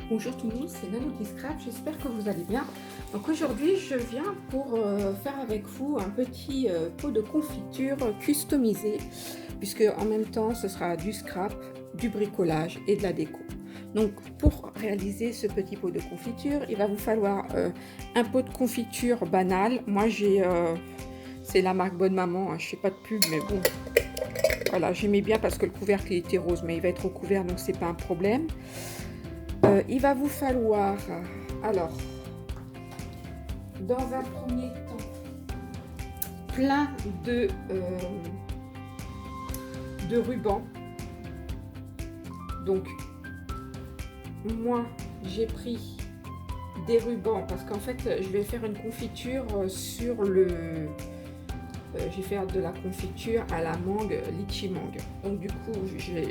Bonjour tout le monde, c'est Nano qui Scrap, j'espère que vous allez bien. Donc aujourd'hui je viens pour faire avec vous un petit pot de confiture customisé, puisque en même temps ce sera du scrap, du bricolage et de la déco. Donc pour réaliser ce petit pot de confiture, il va vous falloir un pot de confiture banal. Moi j'ai, c'est la marque Bonne Maman, hein, je fais pas de pub mais bon, voilà, j'aimais bien parce que le couvercle il était rose, mais il va être recouvert donc c'est pas un problème. Il va vous falloir, alors, dans un premier temps, plein de rubans. Donc, moi, j'ai pris des rubans parce qu'en fait, je vais faire une confiture sur le... je vais faire de la confiture à la mangue, litchi mangue. Donc du coup,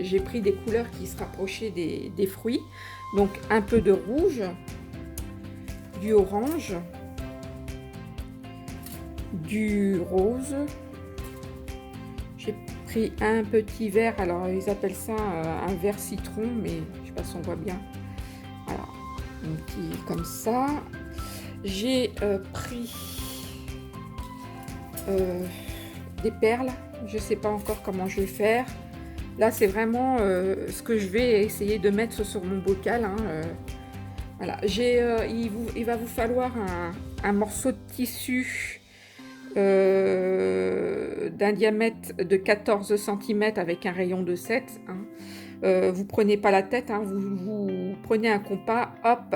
j'ai pris des couleurs qui se rapprochaient des fruits. Donc un peu de rouge, du orange, du rose. J'ai pris un petit vert, alors ils appellent ça un vert citron, mais je sais pas si on voit bien. Alors, un petit comme ça. J'ai pris des perles, je sais pas encore comment je vais faire. Là c'est vraiment ce que je vais essayer de mettre sur mon bocal, hein. Voilà, il va vous falloir un morceau de tissu d'un diamètre de 14 cm avec un rayon de 7, hein. Vous prenez pas la tête, hein, vous prenez un compas, hop,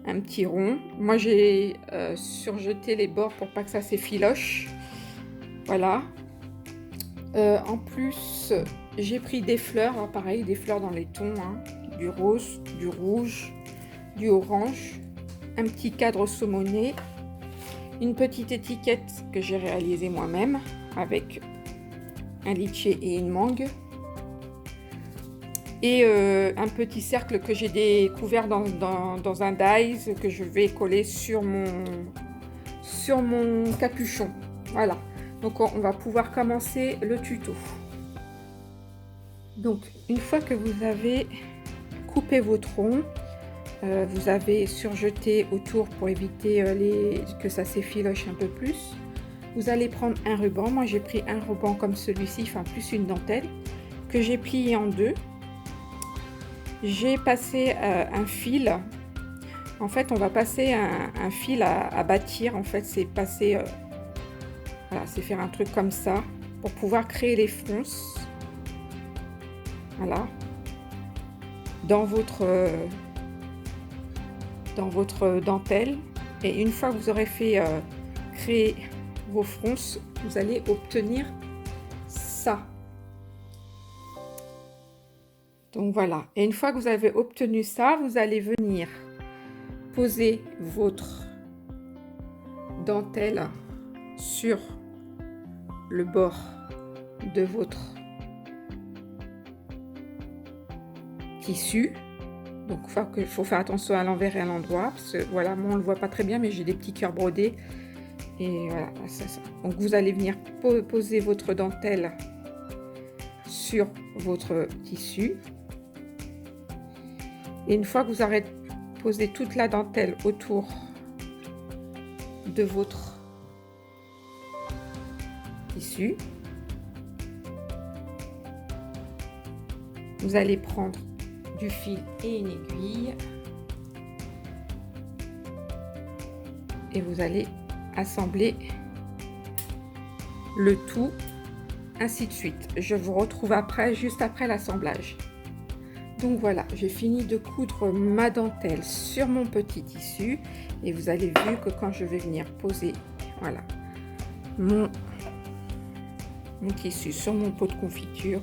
un petit rond. Moi j'ai surjeté les bords pour pas que ça s'effiloche. Voilà. En plus j'ai pris des fleurs, hein, pareil, des fleurs dans les tons, hein, du rose, du rouge, du orange, un petit cadre saumonné, une petite étiquette que j'ai réalisée moi-même avec un litchi et une mangue, et un petit cercle que j'ai découvert dans un dies que je vais coller sur mon capuchon. Voilà, donc on va pouvoir commencer le tuto. Donc une fois que vous avez coupé vos troncs, vous avez surjeté autour pour éviter que ça s'effiloche un peu plus. Vous allez prendre un ruban. Moi j'ai pris un ruban comme celui-ci, enfin plus une dentelle, que j'ai plié en deux. J'ai passé un fil. En fait on va passer un fil à bâtir. En fait c'est passer, voilà, c'est faire un truc comme ça pour pouvoir créer les fronces. Voilà. Dans votre dentelle, et une fois que vous aurez fait créer vos fronces, vous allez obtenir ça. Donc voilà, et une fois que vous avez obtenu ça, vous allez venir poser votre dentelle sur le bord de votre tissu. Donc il faut faire attention à l'envers et à l'endroit, parce que voilà, moi on le voit pas très bien, mais j'ai des petits cœurs brodés. Et voilà, ça. Donc vous allez venir poser votre dentelle sur votre tissu. Et une fois que vous aurez posé toute la dentelle autour de votre tissu, vous allez prendre du fil et une aiguille et vous allez assembler le tout, ainsi de suite. Je vous retrouve après, juste après l'assemblage. Donc voilà, j'ai fini de coudre ma dentelle sur mon petit tissu et vous avez vu que quand je vais venir poser, voilà, mon tissu sur mon pot de confiture,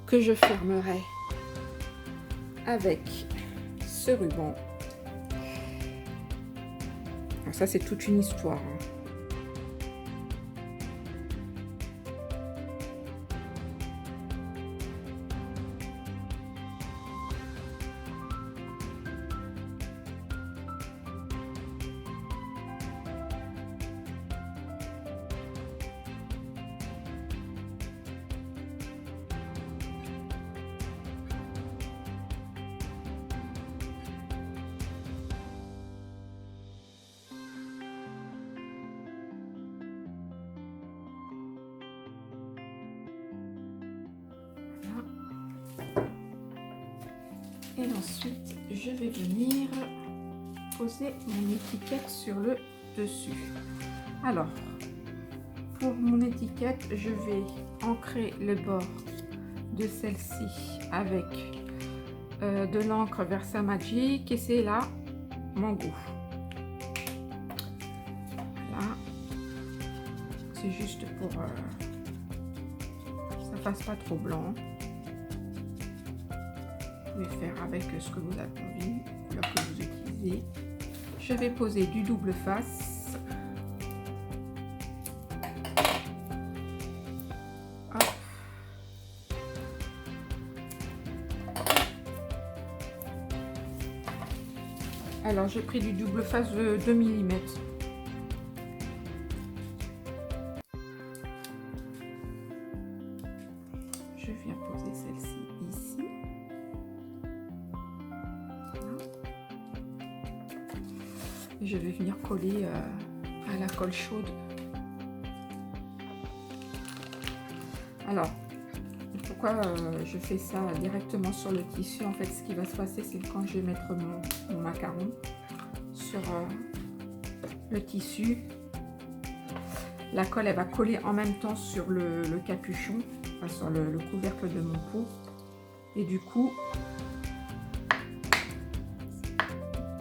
que je fermerai avec ce ruban. Alors ça c'est toute une histoire, hein. Ensuite, je vais venir poser mon étiquette sur le dessus. Alors, pour mon étiquette, je vais ancrer le bord de celle-ci avec de l'encre Versamagic et c'est là mon goût. Voilà, c'est juste pour que ça fasse pas trop blanc. Vous pouvez faire avec ce que vous avez envie, la couleur que vous utilisez. Je vais poser du double face. Hop. Alors j'ai pris du double face de 2 mm. Je viens poser celle-ci ici. Et je vais venir coller à la colle chaude. Alors, pourquoi je fais ça directement sur le tissu? En fait, ce qui va se passer, c'est que quand je vais mettre mon macaron sur le tissu, la colle, elle va coller en même temps sur le capuchon, enfin, sur le couvercle de mon pot. Et du coup,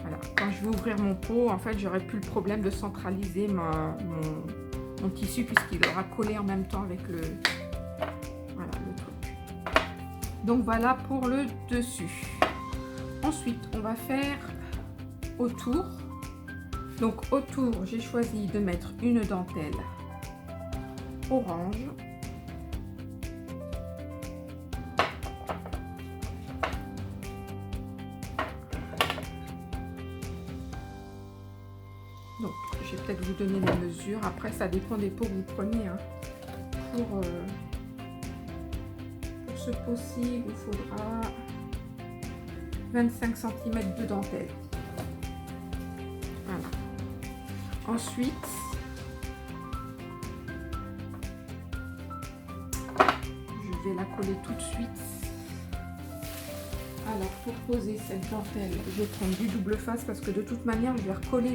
voilà, quand je vais ouvrir mon pot, en fait, j'aurai plus le problème de centraliser mon tissu puisqu'il aura collé en même temps avec le truc. Donc voilà pour le dessus. Ensuite, on va faire autour. Donc autour, j'ai choisi de mettre une dentelle orange. Donc, je vais peut-être vous donner les mesures. Après, ça dépend des pots que vous prenez. Hein. Pour ce pot-ci, il vous faudra 25 cm de dentelle. Voilà. Ensuite, je vais la coller tout de suite. Alors, pour poser cette dentelle, je vais prendre du double face parce que de toute manière, je vais recoller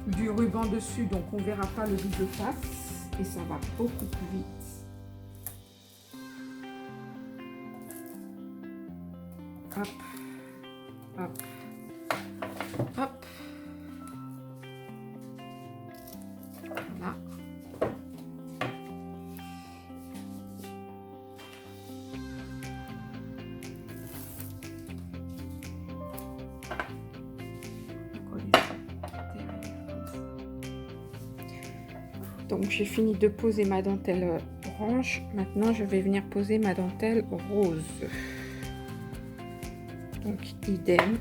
du ruban dessus, donc on ne verra pas le double face et ça va beaucoup plus vite. Hop, hop, hop. Voilà. Donc j'ai fini de poser ma dentelle orange. Maintenant je vais venir poser ma dentelle rose. Donc idem.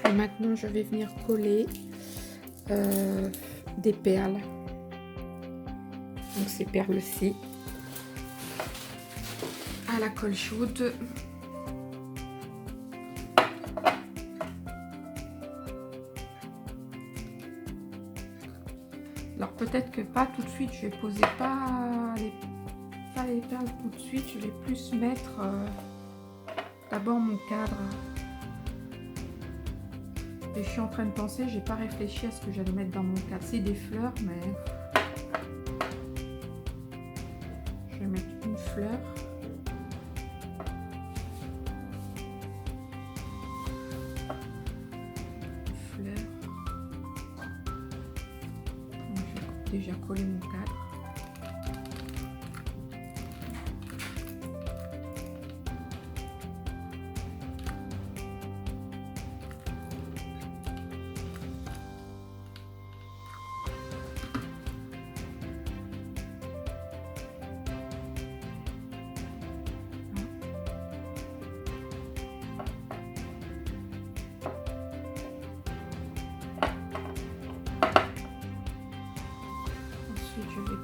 Et maintenant je vais venir coller des perles. Donc ces perles-ci à la colle chaude. Alors peut-être que pas tout de suite, je vais poser pas les perles tout de suite, je vais plus mettre d'abord mon cadre. Et je suis en train de penser, j'ai pas réfléchi à ce que j'allais mettre dans mon cadre. C'est des fleurs, mais je vais mettre une fleur. Déjà coller mon cadre. Je vais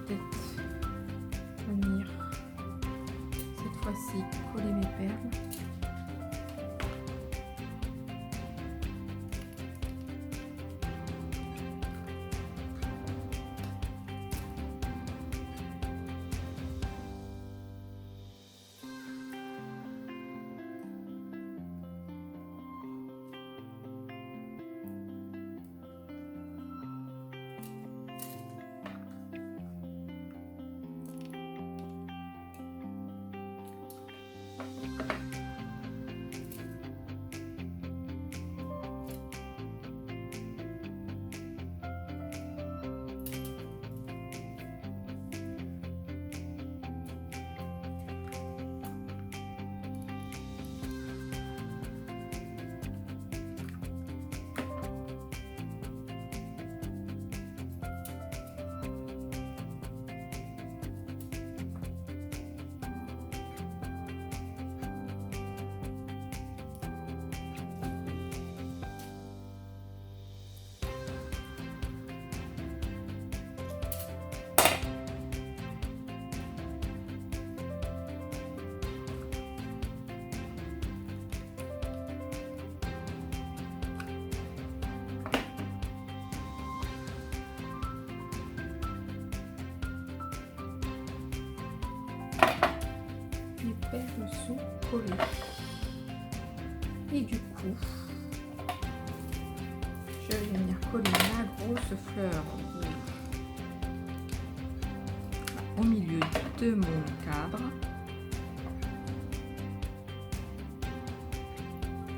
elles sont collées. Et du coup, je vais venir coller ma grosse fleur au milieu de mon cadre.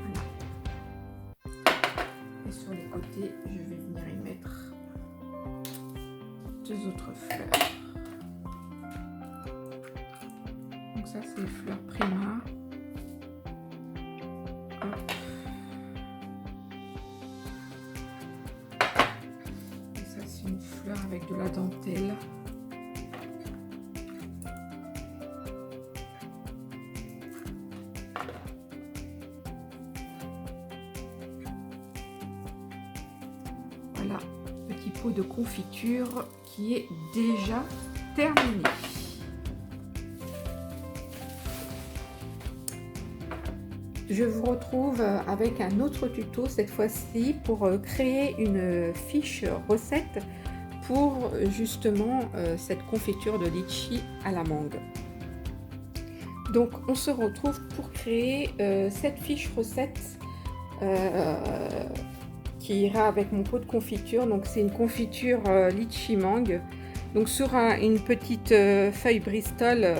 Voilà. Et sur les côtés, je vais venir y mettre deux autres fleurs. Donc ça, c'est les fleurs Prima. Hop. Et ça, c'est une fleur avec de la dentelle. Voilà, petit pot de confiture qui est déjà terminé. Je vous retrouve avec un autre tuto cette fois-ci pour créer une fiche recette pour justement cette confiture de litchi à la mangue. Donc on se retrouve pour créer cette fiche recette qui ira avec mon pot de confiture. Donc c'est une confiture litchi mangue. Donc sur une petite feuille Bristol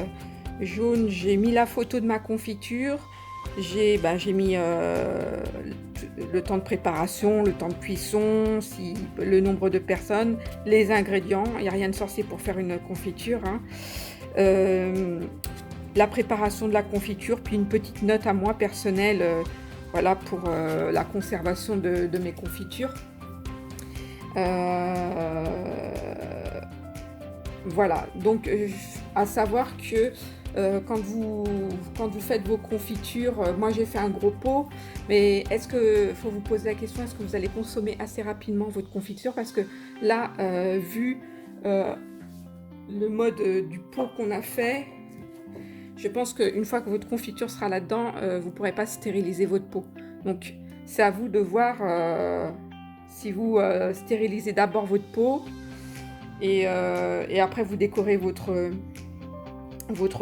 jaune, j'ai mis la photo de ma confiture. J'ai mis le temps de préparation, le temps de cuisson, le nombre de personnes, les ingrédients. Il n'y a rien de sorcier pour faire une confiture, hein. La préparation de la confiture, puis une petite note à moi personnelle, voilà, pour la conservation de mes confitures. Voilà, donc à savoir que quand vous faites vos confitures, moi j'ai fait un gros pot, mais est-ce que, faut vous poser la question, est-ce que vous allez consommer assez rapidement votre confiture? Parce que là, vu le mode du pot qu'on a fait, je pense qu'une fois que votre confiture sera là-dedans, vous ne pourrez pas stériliser votre pot. Donc c'est à vous de voir si vous stérilisez d'abord votre pot et après vous décorez votre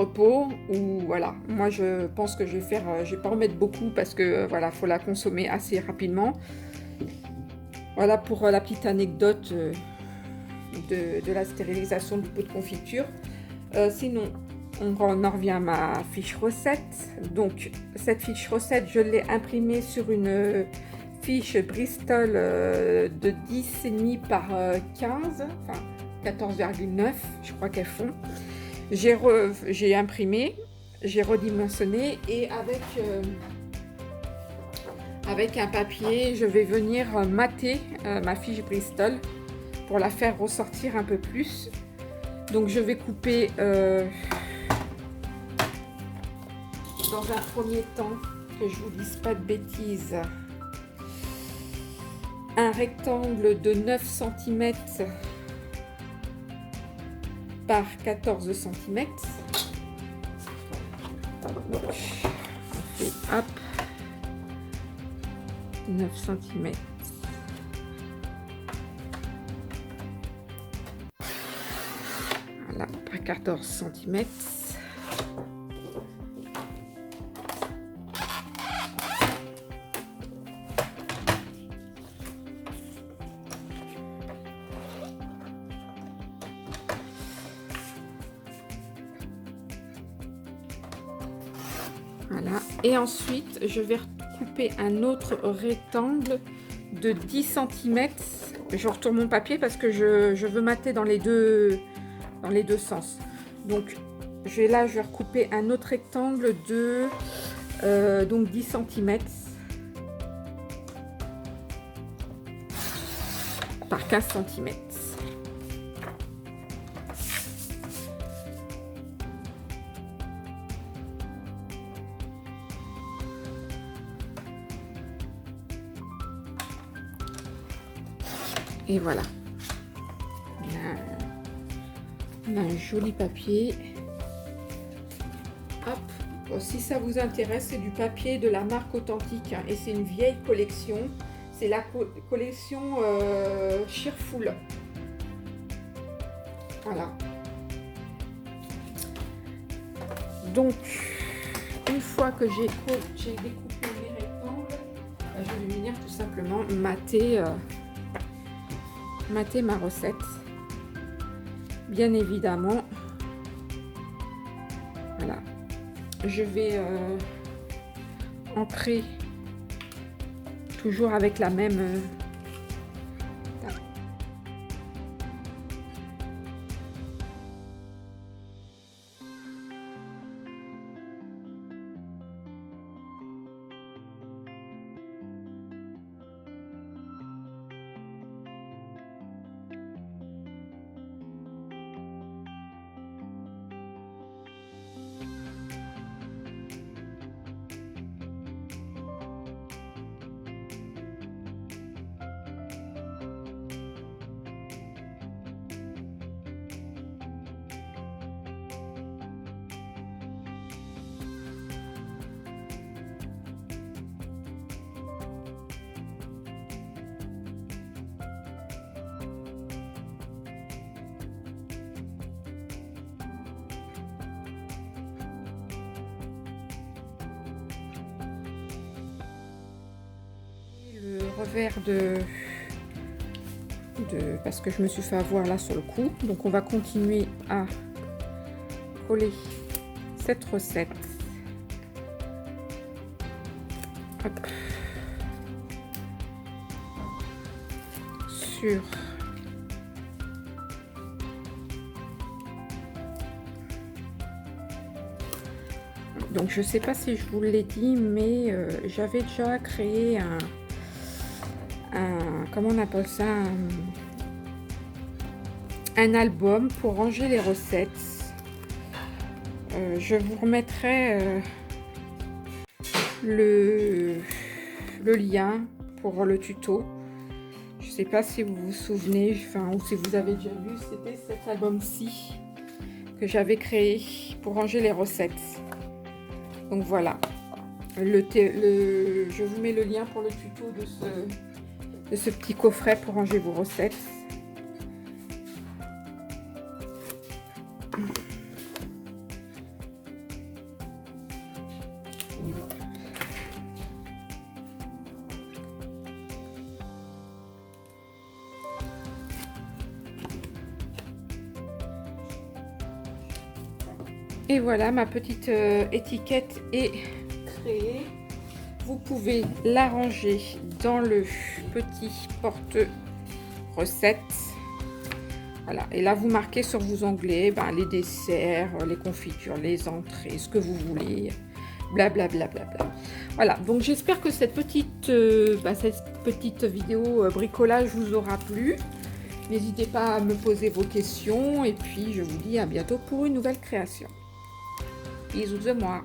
pot, ou voilà. Moi je pense que je vais pas en mettre beaucoup parce que voilà, faut la consommer assez rapidement. Voilà pour la petite anecdote de la stérilisation du pot de confiture. Sinon on en revient à ma fiche recette. Donc cette fiche recette, je l'ai imprimée sur une fiche Bristol de 10,5 par 15, enfin 14,9 je crois qu'elles font. J'ai imprimé, j'ai redimensionné, et avec un papier, je vais venir mater ma fiche Bristol pour la faire ressortir un peu plus. Donc je vais couper dans un premier temps, que je vous dise pas de bêtises, un rectangle de 9 cm par 14 cm. Donc, on fait hop, 9 cm. Voilà, par 14 cm. Voilà, et ensuite je vais couper un autre rectangle de 10 cm. Je retourne mon papier parce que je veux mater dans les deux sens. Donc je vais recouper un autre rectangle de donc 10 cm par 15 cm. Et voilà, on a un joli papier. Hop. Bon, si ça vous intéresse, c'est du papier de la marque Authentique, hein, et c'est une vieille collection. C'est la collection Cheerful. Voilà. Donc une fois que j'ai découpé mes rectangles, je vais venir tout simplement mater ma recette. Bien évidemment, voilà, je vais ancrer toujours avec la même revers parce que je me suis fait avoir là sur le coup. Donc on va continuer à coller cette recette. Hop. Sur donc je sais pas si je vous l'ai dit, mais j'avais déjà créé un comment on appelle ça, un album pour ranger les recettes. Je vous remettrai le lien pour le tuto. Je sais pas si vous vous souvenez, enfin, ou si vous avez déjà vu, c'était cet album-ci que j'avais créé pour ranger les recettes. Donc voilà, je vous mets le lien pour le tuto de ce petit coffret pour ranger vos recettes. Et voilà, ma petite étiquette est créée. Vous pouvez la ranger dans le petit porte-recettes. Voilà, et là vous marquez sur vos onglets les desserts, les confitures, les entrées, ce que vous voulez, blablabla. Voilà, donc j'espère que cette petite vidéo bricolage vous aura plu. N'hésitez pas à me poser vos questions et puis je vous dis à bientôt pour une nouvelle création. Bisous de moi.